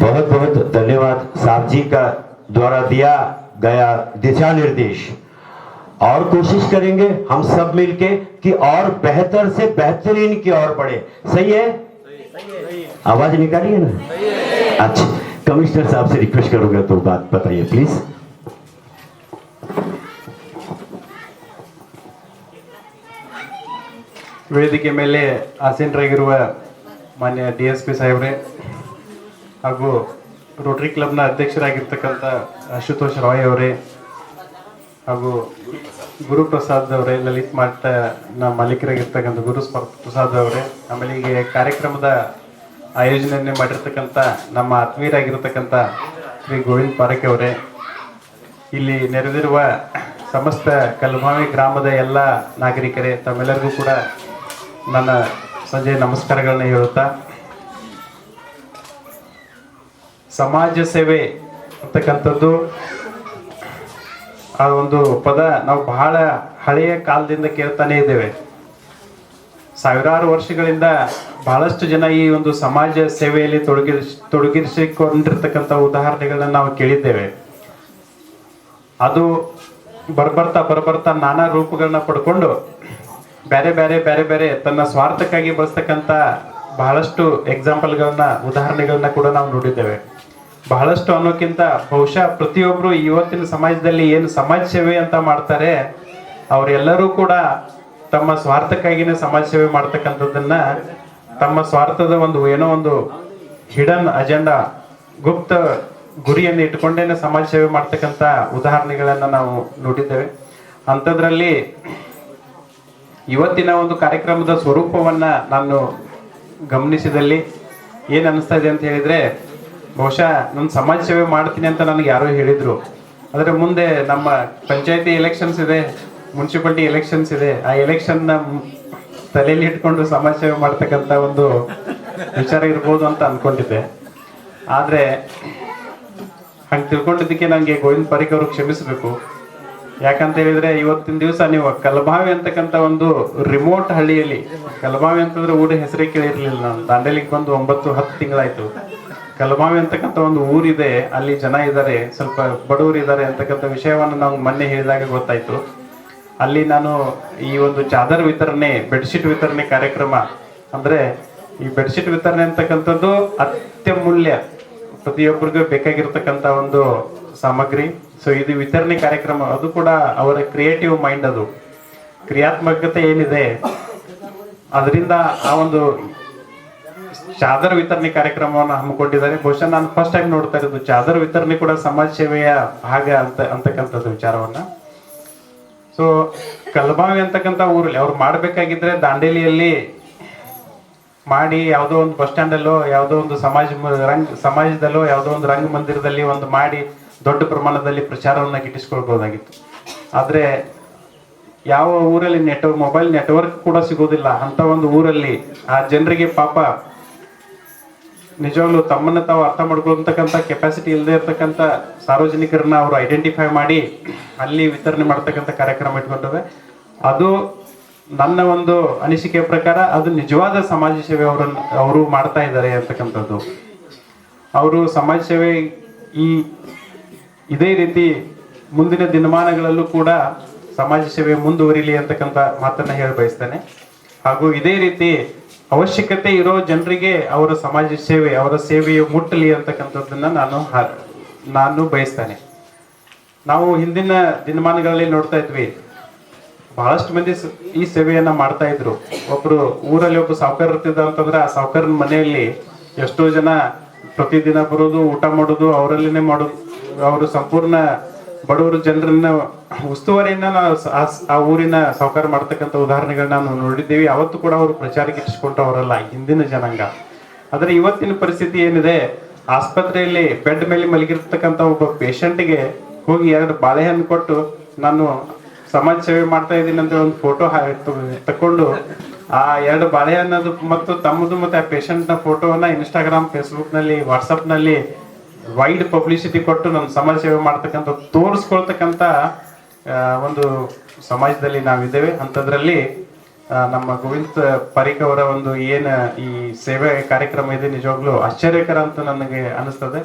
S7: बहुत बहुत धन्यवाद साहब जी का द्वारा दिया गया दिशा निर्देश। और कोशिश करेंगे हम सब मिलके कि और बेहतर से बेहतरीन की ओर बढ़े। सही है? आवाज निकालिए ना। अच्छा, कमिश्नर साहब से रिक्वेस्ट करूंगा तो बात बताइए प्लीज।
S8: ವೇದಿಕೆ ಮೇಲೆ ಆಸೀನರಾಗಿರುವ ಮಾನ್ಯ DSP ಸಾಹೇಬ್ರೆ ಹಾಗೂ ರೋಟರಿ ಕ್ಲಬ್ನ ಅಧ್ಯಕ್ಷರಾಗಿರ್ತಕ್ಕಂಥ ಅಶುತೋಷ್ ರಾಯ್ ಅವರೇ ಹಾಗೂ ಗುರುಪ್ರಸಾದ್ ಅವರೇ, ಲಲಿತ್ ಮಾರ್ಟ್ನ ಮಾಲೀಕರಾಗಿರ್ತಕ್ಕಂಥ ಗುರುಪ್ರಸಾದ್ ಅವರೇ, ಆಮೇಲೆ ಈಗ ಕಾರ್ಯಕ್ರಮದ ಆಯೋಜನೆ ಮಾಡಿರ್ತಕ್ಕಂಥ ನಮ್ಮ ಆತ್ಮೀಯರಾಗಿರ್ತಕ್ಕಂಥ ಶ್ರೀ ಗೋವಿಂದ ಪಾರೀಕ್ ಅವರೇ, ಇಲ್ಲಿ ನೆರೆದಿರುವ ಸಮಸ್ತ ಕಲ್ಮಾವಿ ಗ್ರಾಮದ ಎಲ್ಲ ನಾಗರಿಕರೇ, ತಮ್ಮೆಲ್ಲರಿಗೂ ಕೂಡ ನನ್ನ ಸಂಜೆ ನಮಸ್ಕಾರಗಳನ್ನ ಹೇಳುತ್ತಾ, ಸಮಾಜ ಸೇವೆ ಅಂತಕ್ಕಂಥದ್ದು ಆ ಒಂದು ಪದ ನಾವು ಬಹಳ ಹಳೆಯ ಕಾಲದಿಂದ ಕೇಳ್ತಾನೆ ಇದ್ದೇವೆ. ಸಾವಿರಾರು ವರ್ಷಗಳಿಂದ ಬಹಳಷ್ಟು ಜನ ಈ ಒಂದು ಸಮಾಜ ಸೇವೆಯಲ್ಲಿ ತೊಡಗಿಸಿಕೊಂಡಿರ್ತಕ್ಕಂಥ ಉದಾಹರಣೆಗಳನ್ನ ನಾವು ಕೇಳಿದ್ದೇವೆ. ಅದು ಬರ್ಬರ್ತಾ ನಾನಾ ರೂಪಗಳನ್ನ ಪಡ್ಕೊಂಡು ಬೇರೆ ಬೇರೆ ತನ್ನ ಸ್ವಾರ್ಥಕ್ಕಾಗಿ ಬಳಸ್ತಕ್ಕಂಥ ಬಹಳಷ್ಟು ಉದಾಹರಣೆಗಳನ್ನ ಕೂಡ ನಾವು ನೋಡಿದ್ದೇವೆ. ಬಹಳಷ್ಟು ಅನ್ನೋಕ್ಕಿಂತ ಬಹುಶಃ ಪ್ರತಿಯೊಬ್ರು ಇವತ್ತಿನ ಸಮಾಜದಲ್ಲಿ ಏನು ಸಮಾಜ ಸೇವೆ ಅಂತ ಮಾಡ್ತಾರೆ, ಅವರೆಲ್ಲರೂ ಕೂಡ ತಮ್ಮ ಸ್ವಾರ್ಥಕ್ಕಾಗಿನೇ ಸಮಾಜ ಸೇವೆ ಮಾಡ್ತಕ್ಕಂಥದ್ದನ್ನ, ತಮ್ಮ ಸ್ವಾರ್ಥದ ಏನೋ ಒಂದು ಹಿಡನ್ ಅಜೆಂಡಾ, ಗುಪ್ತ ಗುರಿಯನ್ನು ಇಟ್ಕೊಂಡೇನೆ ಸಮಾಜ ಸೇವೆ ಮಾಡ್ತಕ್ಕಂಥ ಉದಾಹರಣೆಗಳನ್ನ ನಾವು ನೋಡಿದ್ದೇವೆ. ಅಂಥದ್ರಲ್ಲಿ ಇವತ್ತಿನ ಒಂದು ಕಾರ್ಯಕ್ರಮದ ಸ್ವರೂಪವನ್ನ ನಾನು ಗಮನಿಸಿದಲ್ಲಿ ಏನು ಅನಿಸ್ತಾ ಇದೆ ಅಂತ ಹೇಳಿದ್ರೆ, ಬಹುಶಃ ನಾನು ಸಮಾಜ ಸೇವೆ ಮಾಡ್ತೀನಿ ಅಂತ ನನಗೆ ಯಾರೋ ಹೇಳಿದ್ರು. ಆದರೆ ಮುಂದೆ ನಮ್ಮ ಪಂಚಾಯತಿ ಎಲೆಕ್ಷನ್ಸ್ ಇದೆ, ಮುನ್ಸಿಪಾಲಿಟಿ ಎಲೆಕ್ಷನ್ಸ್ ಇದೆ. ಆ ಎಲೆಕ್ಷನ್ನ ತಲೆಯಲ್ಲಿ ಇಟ್ಕೊಂಡು ಸಮಾಜ ಸೇವೆ ಮಾಡ್ತಕ್ಕಂಥ ಒಂದು ವಿಚಾರ ಇರ್ಬೋದು ಅಂತ ಅನ್ಕೊಂಡಿದ್ದೆ. ಆದರೆ ಹಂಗೆ ತಿಳ್ಕೊಂಡಿದ್ದಕ್ಕೆ ನನಗೆ ಗೋವಿಂದ ಪಾರಿಕ್ ಅವರು ಕ್ಷಮಿಸಬೇಕು. ಯಾಕಂತ ಹೇಳಿದ್ರೆ ಇವತ್ತಿನ ದಿವಸ ನೀವು ಕಲಬಾವಿ ಅಂತಕ್ಕಂಥ ಒಂದು ರಿಮೋಟ್ ಹಳ್ಳಿಯಲ್ಲಿ, ಕಲಬಾವಿ ಅಂತಂದ್ರೆ ಊರ ಹೆಸರೇ ಕೇಳಿರ್ಲಿಲ್ಲ. ನಾನು ದಾಂಡೇಲಿಗೆ ಬಂದು 9-10 ತಿಂಗಳಾಯ್ತು. ಕಲಬಾವಿ ಅಂತಕ್ಕಂಥ ಒಂದು ಊರಿದೆ, ಅಲ್ಲಿ ಜನ ಇದ್ದಾರೆ, ಸ್ವಲ್ಪ ಬಡವರು ಇದ್ದಾರೆ ಅಂತಕ್ಕಂಥ ವಿಷಯವನ್ನು ನಾವು ಮೊನ್ನೆ ಹೇಳಿದಾಗ ಗೊತ್ತಾಯ್ತು. ಅಲ್ಲಿ ನಾನು ಈ ಒಂದು ಚಾದರ್ ವಿತರಣೆ, ಬೆಡ್ಶೀಟ್ ವಿತರಣೆ ಕಾರ್ಯಕ್ರಮ, ಅಂದ್ರೆ ಈ ಬೆಡ್ಶೀಟ್ ವಿತರಣೆ ಅಂತಕ್ಕಂಥದ್ದು ಅತ್ಯಮೂಲ್ಯ, ಪ್ರತಿಯೊಬ್ಬರಿಗೂ ಬೇಕಾಗಿರ್ತಕ್ಕಂಥ ಒಂದು ಸಾಮಗ್ರಿ. ಸೊ ಇದು ವಿತರಣೆ ಕಾರ್ಯಕ್ರಮ, ಅದು ಕೂಡ ಅವರ ಕ್ರಿಯೇಟಿವ್ ಮೈಂಡ್, ಅದು ಕ್ರಿಯಾತ್ಮಕತೆ ಏನಿದೆ ಅದರಿಂದ ಆ ಒಂದು ಚಾದರ್ ವಿತರಣೆ ಕಾರ್ಯಕ್ರಮವನ್ನು ಹಮ್ಮಿಕೊಂಡಿದ್ದಾರೆ. ಬಹುಶಃ ನಾನು ಫಸ್ಟ್ ಟೈಮ್ ನೋಡ್ತಾ ಇರೋದು ಚಾದರ್ ವಿತರಣೆ ಕೂಡ ಸಮಾಜ ಸೇವೆಯ ಭಾಗ ಅಂತಕ್ಕಂಥದ್ದು ವಿಚಾರವನ್ನ. ಸೊ ಕಲಬಾವಿ ಅಂತಕ್ಕಂಥ ಊರಲ್ಲಿ ಅವ್ರು ಮಾಡ್ಬೇಕಾಗಿದ್ರೆ ದಾಂಡೇಲಿಯಲ್ಲಿ ಮಾಡಿ ಯಾವುದೋ ಒಂದು ಬಸ್ ಸ್ಟ್ಯಾಂಡಲ್ಲೋ ಯಾವುದೋ ಒಂದು ಸಮಾಜದಲ್ಲೋ ಯಾವುದೋ ಒಂದು ರಂಗ ಮಂದಿರದಲ್ಲಿ ಒಂದು ಮಾಡಿ ದೊಡ್ಡ ಪ್ರಮಾಣದಲ್ಲಿ ಪ್ರಚಾರವನ್ನು ಗಿಟ್ಟಿಸ್ಕೊಳ್ಬಹುದಾಗಿತ್ತು. ಆದರೆ ಯಾವ ಊರಲ್ಲಿ ಮೊಬೈಲ್ ನೆಟ್ವರ್ಕ್ ಕೂಡ ಸಿಗೋದಿಲ್ಲ ಅಂತ ಒಂದು ಊರಲ್ಲಿ ಆ ಜನರಿಗೆ ಪಾಪ ನಿಜವಾಗ್ಲೂ ತಮ್ಮನ್ನ ತಾವು ಅರ್ಥ ಮಾಡ್ಕೊಳ್ತಕ್ಕಂಥ ಕೆಪಾಸಿಟಿ ಇಲ್ಲದೆ ಇರ್ತಕ್ಕಂಥ ಸಾರ್ವಜನಿಕರನ್ನ ಅವರು ಐಡೆಂಟಿಫೈ ಮಾಡಿ ಅಲ್ಲಿ ವಿತರಣೆ ಮಾಡ್ತಕ್ಕಂಥ ಕಾರ್ಯಕ್ರಮ ಇಟ್ಕೊಂಡಿದೆ. ಅದು ನನ್ನ ಒಂದು ಅನಿಸಿಕೆ ಪ್ರಕಾರ ಅದು ನಿಜವಾದ ಸಮಾಜ ಸೇವೆ ಅವರು ಮಾಡ್ತಾ ಇದ್ದಾರೆ ಅಂತಕ್ಕಂಥದ್ದು. ಅವರು ಸಮಾಜ ಸೇವೆ ಇದೇ ರೀತಿ ಮುಂದಿನ ದಿನಮಾನಗಳಲ್ಲೂ ಕೂಡ ಸಮಾಜ ಸೇವೆ ಮುಂದುವರಿಲಿ ಅಂತಕ್ಕಂಥ ಮಾತನ್ನ ಹೇಳಿ ಬಯಸ್ತೇನೆ. ಹಾಗೂ ಇದೇ ರೀತಿ ಅವಶ್ಯಕತೆ ಇರೋ ಜನರಿಗೆ ಅವರ ಸಮಾಜ ಸೇವೆ, ಅವರ ಸೇವೆಯು ಮುಟ್ಟಲಿ ಅಂತಕ್ಕಂಥದ್ದನ್ನ ನಾನು ಬಯಸ್ತೇನೆ. ನಾವು ಹಿಂದಿನ ದಿನಮಾನಗಳಲ್ಲಿ ನೋಡ್ತಾ ಇದ್ವಿ, ಬಹಳಷ್ಟು ಮಂದಿ ಈ ಸೇವೆಯನ್ನ ಮಾಡ್ತಾ ಇದ್ರು. ಒಬ್ರು ಊರಲ್ಲಿ ಒಬ್ಬ ಸಾವುಕಾರ ಇರ್ತಿದ್ದ ಅಂತಂದ್ರೆ ಆ ಸಾವುಕಾರನ ಮನೆಯಲ್ಲಿ ಎಷ್ಟೋ ಜನ ಪ್ರತಿದಿನ ಬರೋದು, ಊಟ ಮಾಡೋದು, ಅವರಲ್ಲಿನೇ ಮಾಡೋದು. ಅವರು ಸಂಪೂರ್ಣ ಬಡವರು ಜನರನ್ನ ಉಸ್ತುವಾರಿಯನ್ನ ಆ ಊರಿನ ಸಾವುಕಾರ ಮಾಡ್ತಕ್ಕಂಥ ಉದಾಹರಣೆಗಳನ್ನ ನಾವು ನೋಡಿದ್ದೀವಿ. ಅವತ್ತು ಕೂಡ ಅವರು ಪ್ರಚಾರಕ್ಕೆ ಇಟ್ಟಿಸ್ಕೊಂಡವರಲ್ಲ ಹಿಂದಿನ ಜನಾಂಗ. ಆದರೆ ಇವತ್ತಿನ ಪರಿಸ್ಥಿತಿ ಏನಿದೆ, ಆಸ್ಪತ್ರೆಯಲ್ಲಿ ಬೆಡ್ ಮೇಲೆ ಮಲಗಿರ್ತಕ್ಕಂಥ ಒಬ್ಬ ಪೇಷಂಟ್ಗೆ ಹೋಗಿ 2 ಬಾಳೆಹಣ್ಣು ಕೊಟ್ಟು ನಾನು ಸಮಾಜ ಸೇವೆ ಮಾಡ್ತಾ ಇದ್ದೀನಿ ಅಂತ ಒಂದು ಫೋಟೋ ತಕೊಂಡು ಆ 2 ಬಾಳೆಹಣ್ಣದು ಮತ್ತು ತಮ್ಮದು ಮತ್ತೆ ಆ ಪೇಷಂಟ್ನ ಫೋಟೋವನ್ನ ಇನ್ಸ್ಟಾಗ್ರಾಮ್, ಫೇಸ್ಬುಕ್ ನಲ್ಲಿ, ವಾಟ್ಸಪ್ ನಲ್ಲಿ ವೈಡ್ ಪಬ್ಲಿಸಿಟಿ ಕೊಟ್ಟು ನಮ್ಮ ಸಮಾಜ ಸೇವೆ ಮಾಡ್ತಕ್ಕಂಥ ತೋರಿಸ್ಕೊಳ್ತಕ್ಕಂಥ ಒಂದು ಸಮಾಜದಲ್ಲಿ ನಾವಿದ್ದೇವೆ. ಅಂಥದ್ರಲ್ಲಿ ನಮ್ಮ ಗೋವಿಂದ ಪಾರಿಕ್ ಅವರ ಒಂದು ಏನು ಈ ಸೇವೆ ಕಾರ್ಯಕ್ರಮ ಇದೆ, ನಿಜವಾಗ್ಲೂ ಆಶ್ಚರ್ಯಕರ ಅಂತ ನನಗೆ ಅನಿಸ್ತದೆ.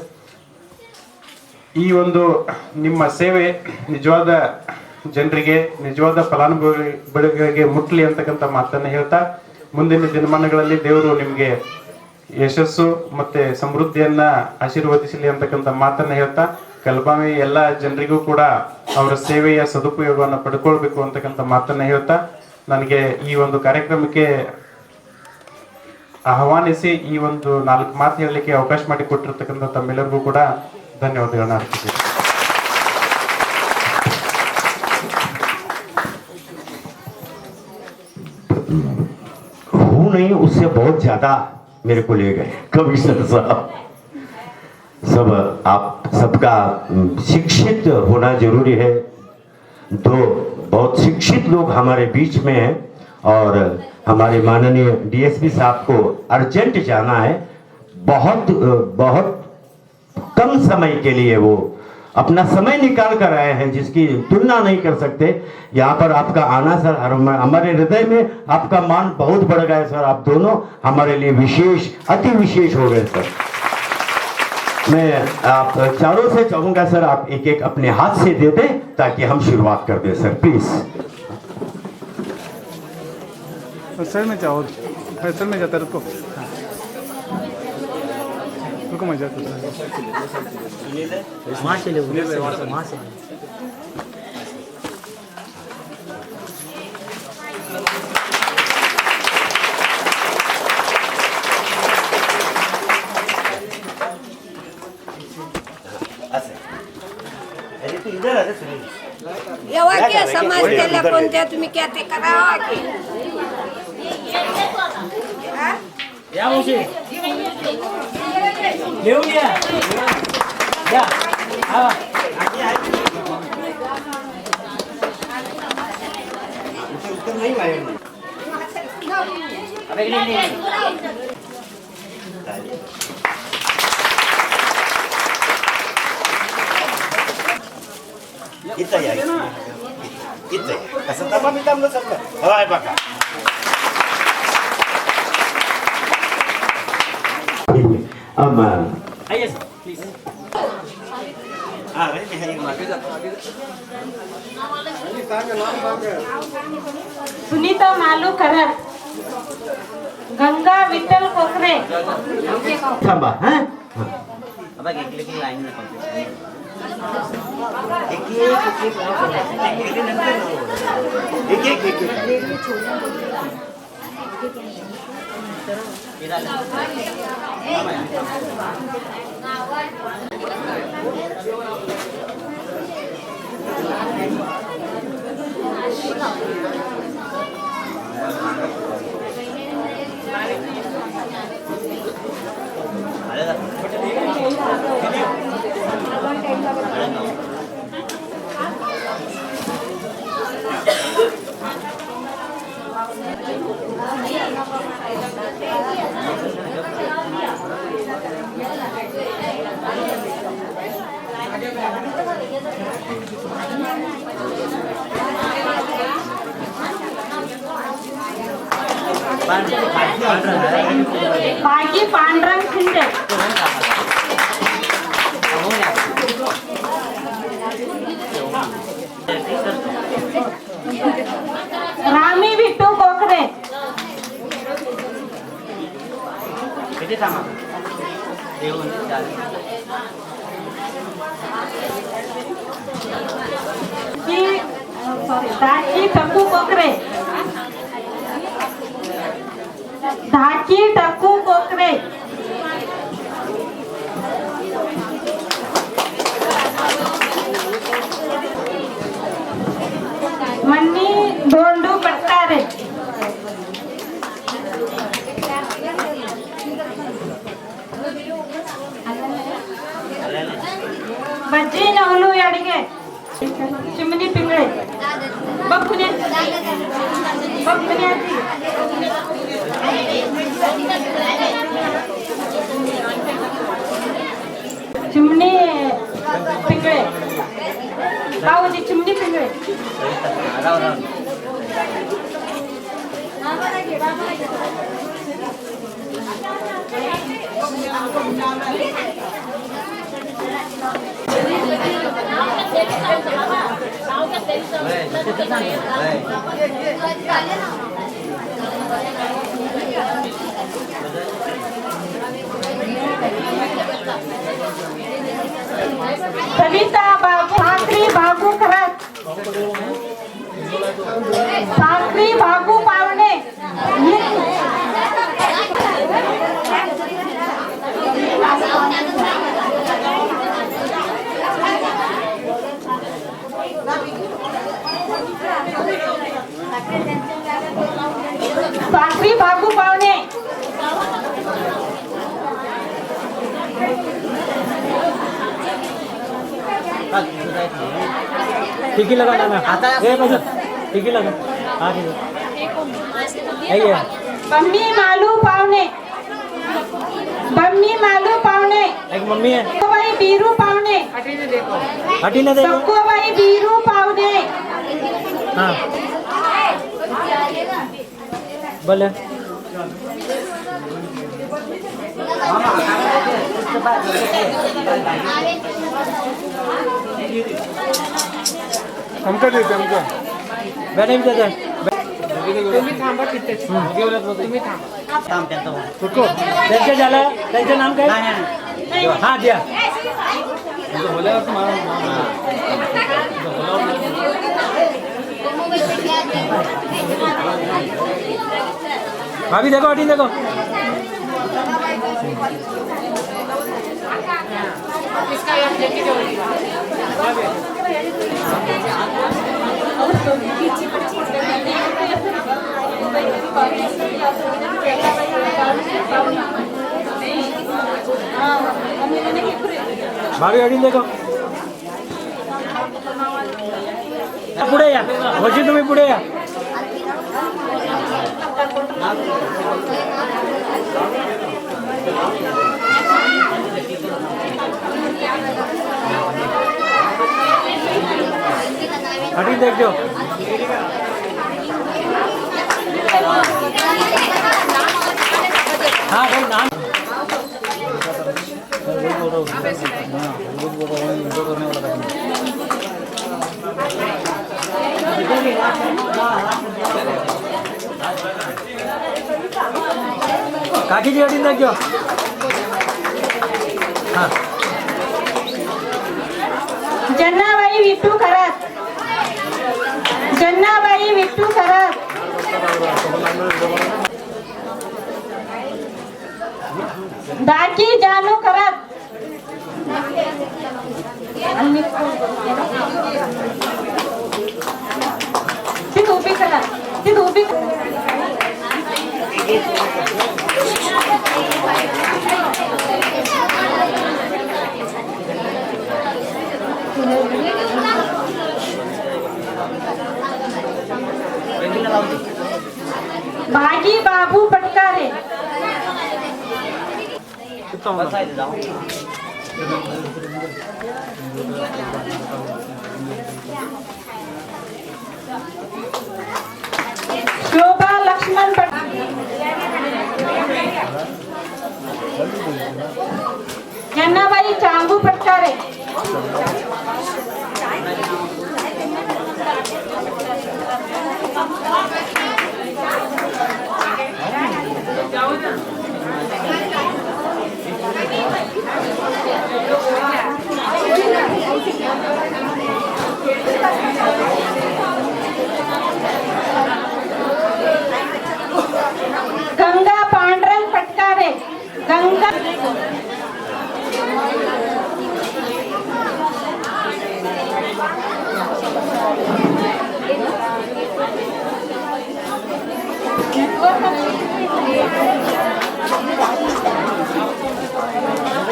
S8: ಈ ಒಂದು ನಿಮ್ಮ ಸೇವೆ ನಿಜವಾದ ಜನರಿಗೆ, ನಿಜವಾದ ಫಲಾನುಭವಿಗಳಿಗೆ ಮುಟ್ಲಿ ಅಂತಕ್ಕಂಥ ಮಾತನ್ನ ಹೇಳ್ತಾ, ಮುಂದಿನ ದಿನಮಾನಗಳಲ್ಲಿ ದೇವರು ನಿಮಗೆ ಯಶಸ್ಸು ಮತ್ತೆ ಸಮೃದ್ಧಿಯನ್ನ ಆಶೀರ್ವದಿಸಲಿ ಅಂತಕ್ಕಂಥ ಮಾತನ್ನ ಹೇಳ್ತಾ, ಕಲಬಾವಿ ಎಲ್ಲ ಜನರಿಗೂ ಕೂಡ ಅವರ ಸೇವೆಯ ಸದುಪಯೋಗವನ್ನು ಪಡ್ಕೊಳ್ಬೇಕು ಅಂತಕ್ಕಂಥ ಮಾತನ್ನ ಹೇಳ್ತಾ, ನನಗೆ ಈ ಒಂದು ಕಾರ್ಯಕ್ರಮಕ್ಕೆ ಆಹ್ವಾನಿಸಿ ಈ ಒಂದು 4 ಮಾತು ಹೇಳಲಿಕ್ಕೆ ಅವಕಾಶ ಮಾಡಿ ಕೊಟ್ಟಿರ್ತಕ್ಕಂಥ ತಮ್ಮೆಲ್ಲರಿಗೂ ಕೂಡ ಧನ್ಯವಾದಗಳನ್ನ ಅರ್ಪಿಸ್ತೀನಿ.
S7: हूँ नहीं, उससे बहुत ज्यादा मेरे को ले गए कमिश्नर साहब। सब आप सबका शिक्षित होना जरूरी है। तो बहुत शिक्षित लोग हमारे बीच में हैं और हमारे माननीय डीएसपी साहब को अर्जेंट जाना है। बहुत कम समय के लिए वो अपना समय निकाल कर आए हैं, जिसकी तुलना नहीं कर सकते। यहाँ पर आपका आना सर, हमारे हृदय में आपका मान बहुत बढ़ गया सर। आप दोनों हमारे लिए विशेष, अति विशेष हो गए सर। मैं आप चारों से चाहूंगा सर, आप एक एक अपने हाथ से दे दें ताकि हम शुरुआत कर दें सर, प्लीज।
S3: सर में जाओ, सर में जाता रुको, रुको मैं जाता
S9: वहाँ से ले, वहाँ से
S7: इधर आ
S10: येवा की समाज केल्या कोणत्या तुम्ही क्या ते करावा की हा?
S9: या मावशी घेऊन या या हा
S7: इथं या इथं असं तमा मी थांबलो सगळं हवाय बघा
S9: आइए सर प्लीज
S2: सुनीता मालू करत गंगा विठ्ठल कोकरे
S7: थांबा हा
S2: भागी पांडुरंग शिंदे रामी विठू कोकरे धाकी टकू कोकरे धाकी टकू कोकरे मन्नी धोंडू पट्टारे बज्जी नवलू याडिगे चिमनी पिंगळे चिमणी पिंगळे बाबूजी चिमणी पिंगळे सविता भाकरी भागू खरत भाकरी भागू पावणे भाकरी भागू पावणे
S9: ठीक ही लगा ना आता ठीक ही लगा हाँ ठीक है
S2: बम्मी मालू पावणे बम्मी मालू पावणे
S9: एक मम्मी है
S2: सकुबाई बीरू पावणे
S9: हटी ना देखो
S2: सकुबाई बीरू पावणे
S9: हाँ बोले
S3: आमका देते आमका
S9: बैठे भी देते
S2: तुम्ही थांबा तिथेच तुम्ही थांबा
S3: रुको
S9: त्यांचं झालं त्यांचं नाम काय हाँ दिया भाभी देखो हटी देखो
S2: इसका
S9: भाभी अडीन देखो पुढे या वशी तुम्ही पुढे या अडीन देखो हाँ भाई नाम काकी जी अडीन देखो हाँ
S2: जन्नाबाई विठू खरात, जन्नाबाई विठू खरात, दाकी जानू खरात, ती उभी करा, ती उभी भागी बाबू पटकारे, शोभा लक्ष्मण जन्नाबाई चांगू पटकारे, गंगा पांडुरंग पटकारे, गंगा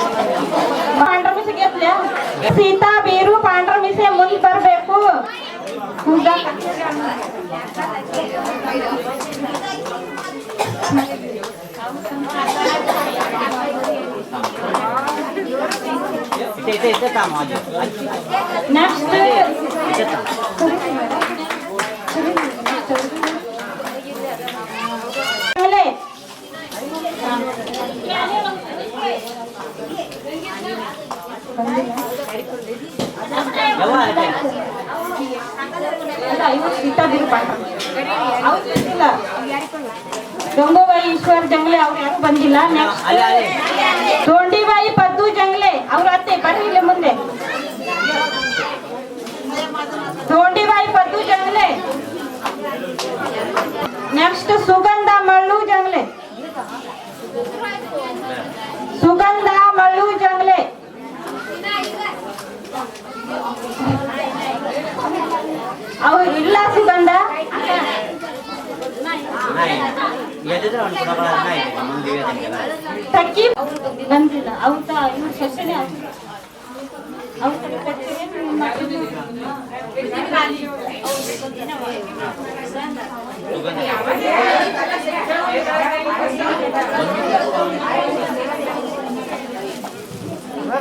S2: पांढर मिसे घेतल्या सीता बीरू पांढर मिसे मुल बरबेकू पूजा नेक्स्ट सीता बीरू पांढर गंगूबाई ईश्वर जंगले ಅವ್ರು ಯಾರು ಬಂದಿಲ್ಲ ನೆಕ್ಸ್ಟ್ ದೊಂಡಿಬಾಯಿ ಪದ್ದು ಜಂಗಲೆ ಅವ್ರ ಅತ್ತೆ ಬರ್ರಿ ಇಲ್ಲಿ ಮುಂದೆ ದೊಂಡಿಬಾಯಿ ಪದ್ದು ಜಂಗಲೆ ನೆಕ್ಸ್ಟ್ ಸುಗಂಧ ಮಳ್ಳು ಜಂಗಲೆ ಸುಗಂಧ ಮಳ್ಳು ಜಂಗಲೆ ಅವ್ರು ಇಲ್ಲ ಸುಗಂಧ ತಕ್ಕಿ ಬಂದಿಲ್ಲ ಅವ್ರ ಇವ್ರ ಸೊಸೆನೆ ಅವ್ರ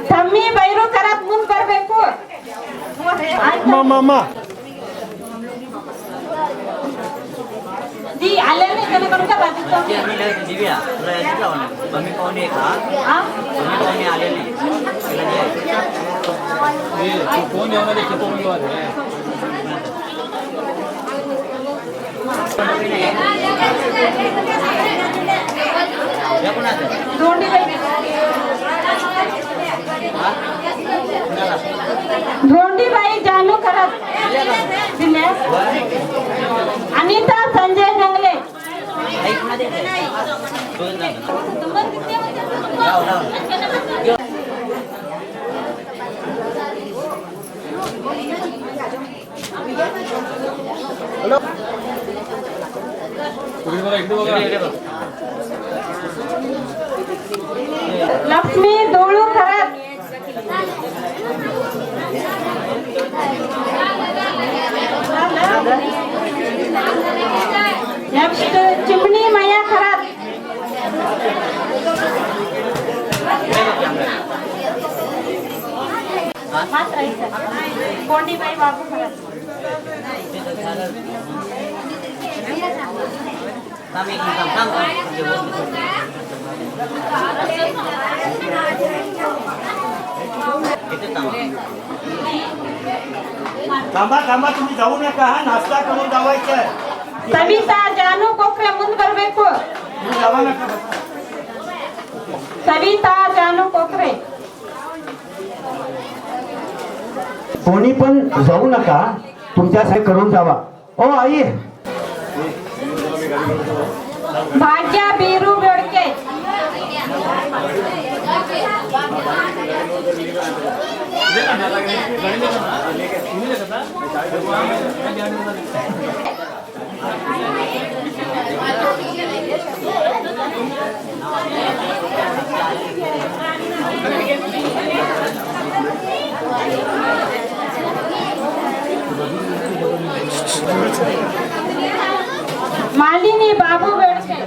S2: ತಮ್ಮಿ ಬೈರು ಕರಾತ್ ಮುಂದ್ ಬರ್ಬೇಕು दी आल्याने त्याला करून का बाजूचं
S9: दिव्या तुला यायचं लावणं बमी पाहुणे का बमी पाहुणे आले नाही फोन येऊन दे फोन येऊन
S2: धोंडीबाई जानू खरात दिल्यास अनिता संजय जंगले
S9: तुम्ही मला एकदम
S2: मात्र इथं. कोंडीबाई बाबू खरात.
S7: थांबा थांबा तुम्ही जाऊ नका हा नाश्ता करून जावायचं आहे.
S2: सविता जानू कोकरे ಮುಂದೆ ಬರಬೇಕು.
S7: तुम्ही जावा नका.
S2: सविता जानू कोकरे.
S7: कोणी पण जाऊ नका तुमच्यासाठी करून जावा. ओ आई
S2: भाग्य बीरू बेडके. मालिनी बाबू बेडके.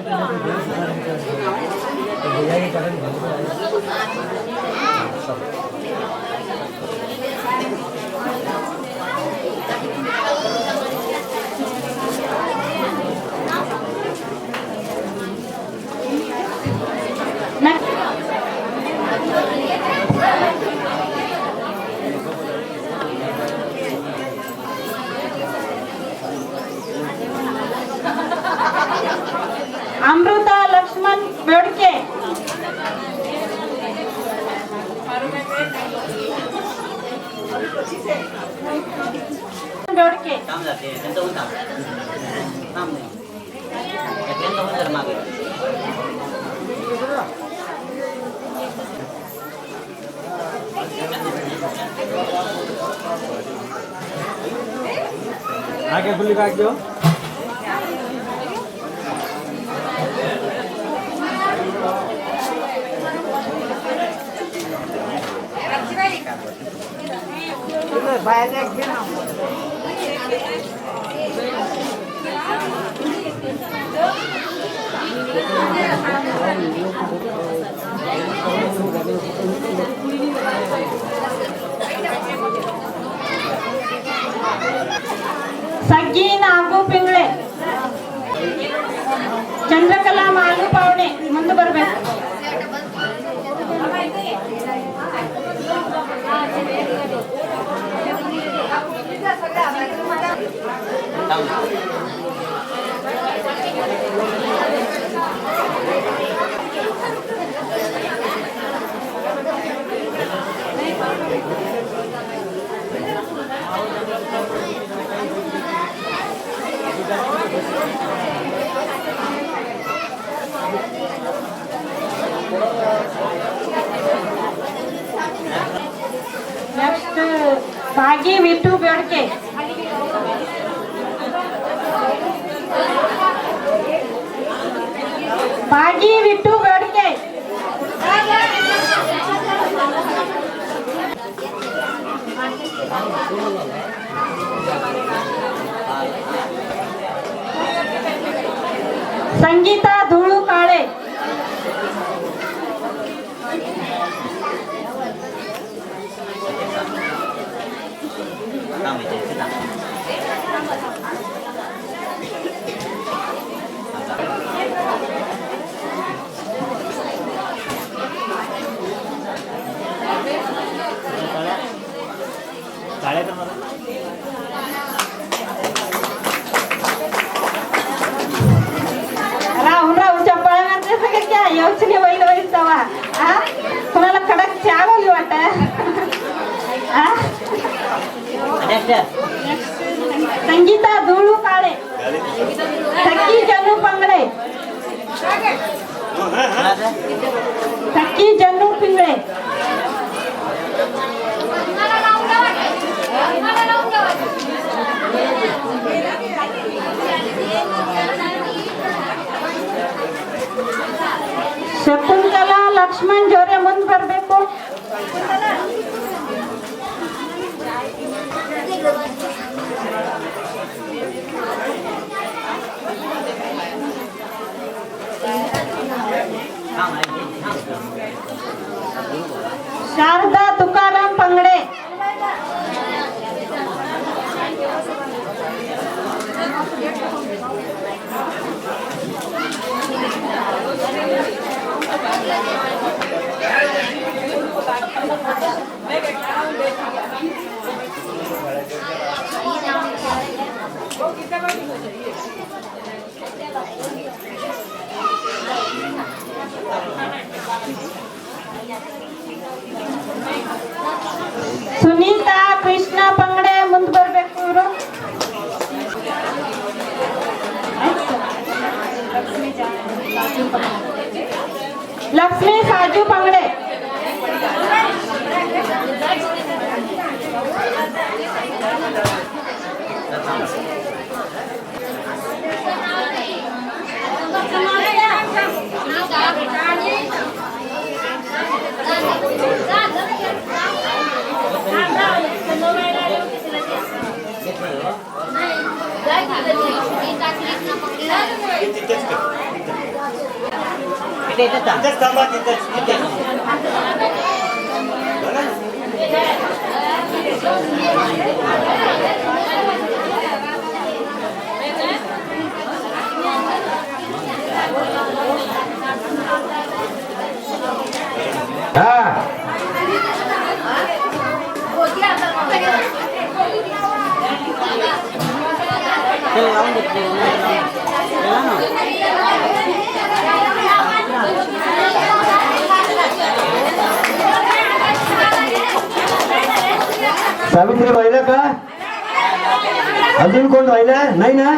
S2: अमृता लक्ष्मण बेडके. बेडके.
S9: आगे खुली काट दो.
S2: सग्गी नागू पिंगळे. चंद्रकला मालू पावणे ಮುಂದೆ ಬರಬೇಕು. नेक्स्ट भागी विठू बेडके. भागी विठू बेडके. संगीता धुळू काळे. राहून राहून चप्पळ मारते सगळं क्या योचने बैल बैल तवा. कोणाला कडक चहा बोलली वाटत. संगीता धुळू काळे. थक्की जनू पंगळे. थक्की जनू पिंगळे. ಶಕುಂತಲಾ ಲಕ್ಷ್ಮಣ್ ಜೋರೆ ಮುಂದೆ ಬರಬೇಕು. शारदा तुकाराम पंगडे. ಸುನೀತಾ ಕೃಷ್ಣ ಪಂಗಡೆ ಮುಂದೆ ಬರ್ಬೇಕು ಇವರು. ಲಕ್ಷ್ಮೀ ಸಾಜು ಪಂಗಡೆ.
S7: सावित्री राहिला का? अजून कोण राहिला नाही ना?